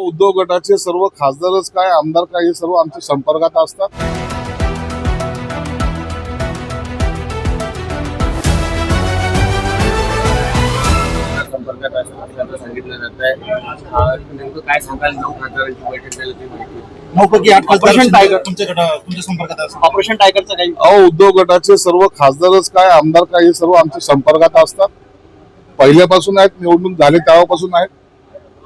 उद्धव गटाचे सर्व खासदारच काय आमदार काय हे सर्व आमच्या संपर्कात असतात. संपर्कात असं सांगितलं जात आहे. नेमकं काय सांगाल? 9 खासदारांची बैठक झाली ती माहिती. नौपैकी 8 ऑपरेशन टायगर तुमच्या संपर्कात असतात. ऑपरेशन टायगरचं काही उद्धव गटाचे सर्व खासदारच काय आमदार काय हे सर्व आमच्या संपर्कात असतात. पहिल्यापासून आहेत, निवडणूक झाली तेव्हापासून आहेत.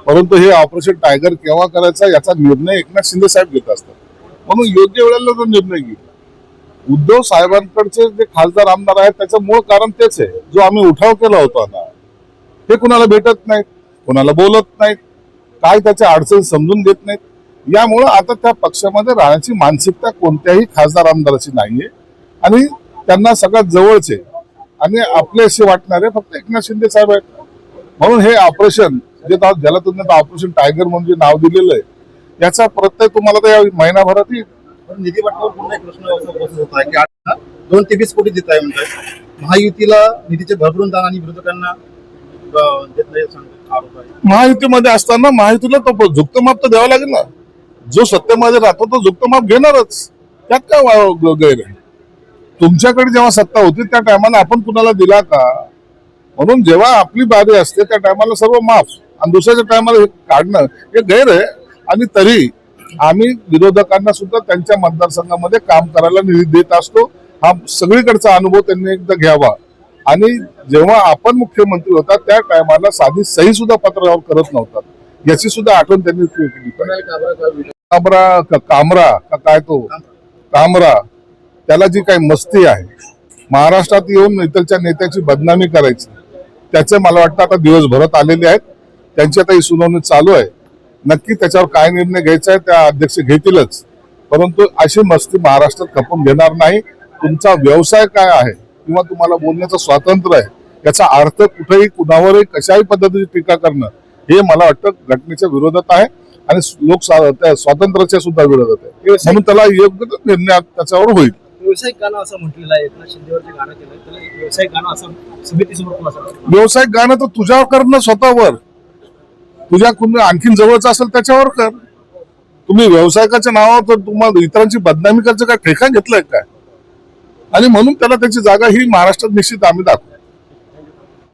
परंतु हे ऑपरेशन टायगर केव्हा करायचा याचा निर्णय एकनाथ शिंदे साहेब घेत असतात. म्हणून योग्य वेळेला तो निर्णय घेईल. उद्धव साहेबांकडचे जे खासदार आमदार आहेत त्याचं मूळ कारण तेच आहे, जो आम्ही उठाव केला होता ना, हे कुणाला भेटत नाहीत, कुणाला बोलत नाहीत, काय त्याच्या अडचणी समजून घेत नाहीत. यामुळं आता त्या पक्षामध्ये राहण्याची मानसिकता कोणत्याही खासदार आमदाराची नाहीये आणि त्यांना सगळ्यात जवळचे आणि आपले असे वाटणारे फक्त एकनाथ शिंदे साहेब आहेत. म्हणून हे ऑपरेशन ज्याला तुम्ही ऑपरेशन टायगर म्हणजे नाव दिलेलं आहे याचा प्रत्यय तुम्हाला तर या महिनाभरात येईल. निधी वाटपावर पुन्हा एक प्रश्न उपस्थित होत आहे की आता 2 ते 20 कोटी देत आहे म्हणतात. महायुतीला निधीचे भरभरून दान आणि विरोधकांना देत नाही असं आरोप आहे. महायुतीमध्ये असताना महायुतीला तो झुकतं माप तर द्यावं लागेल ना. जो सत्तेमध्ये राहतो तो झुकतं माप घेणारच, त्यात काय गैर आहे. तुमच्याकडे जेव्हा सत्ता होती त्या टायमाला आपण कुणाला दिला का? म्हणून जेव्हा आपली बारी असते त्या टायमाला सर्व माफ आणि दुसऱ्याच्या टायमाला काढणं हे गैर आहे. आणि तरी आम्ही विरोधकांना सुद्धा त्यांच्या मतदारसंघामध्ये काम करायला निधी देत असतो. हा सगळीकडचा अनुभव त्यांनी एकदा घ्यावा. आणि जेव्हा आपण मुख्यमंत्री होता त्या टायमाला साधी सही सुद्धा पत्रावर करत नव्हता, याची सुद्धा आठवण त्यांनी केली. कामरा त्याला जी काही मस्ती आहे महाराष्ट्रात येऊन इतरच्या नेत्याची बदनामी करायची, त्याचे मला वाटतं आता दिवस भरत आलेले आहेत. त्यांची आता ही सुनावणी चालू आहे. नक्की त्याच्यावर काय निर्णय घ्यायचा आहे त्या अध्यक्ष घेतीलच. परंतु अशी मस्ती महाराष्ट्रात खपून घेणार नाही. तुमचा व्यवसाय काय आहे किंवा तुम्हाला बोलण्याचं स्वातंत्र्य आहे याचा अर्थ कुठेही कुणावरही कशाही पद्धतीची टीका करणं हे मला वाटतं घटनेच्या विरोधात आहे आणि लोक स्वातंत्र्याच्या सुद्धा विरोधात आहे. म्हणून त्याला योग्य निर्णय त्याच्यावर होईल. व्यावसायिक गाणं असं म्हटलेलं आहे, एकनाथ शिंदेवर जे गाणं केलं त्याला एक व्यावसायिक गाणं असं समितीसमोर असं. व्यावसायिक गाणं तर तुझ्यावर कर ना, स्वतःवर. तुझ्या कुणी आणखीन जवळचं असेल त्याच्यावर कर. तुम्ही व्यावसायिकाच्या नावावर तर तुम्हाला इतरांची बदनामी करायचं काय ठेका घेतलंय काय? आणि म्हणून त्याला त्याची जागा ही महाराष्ट्रात निश्चित आम्ही दाखवू.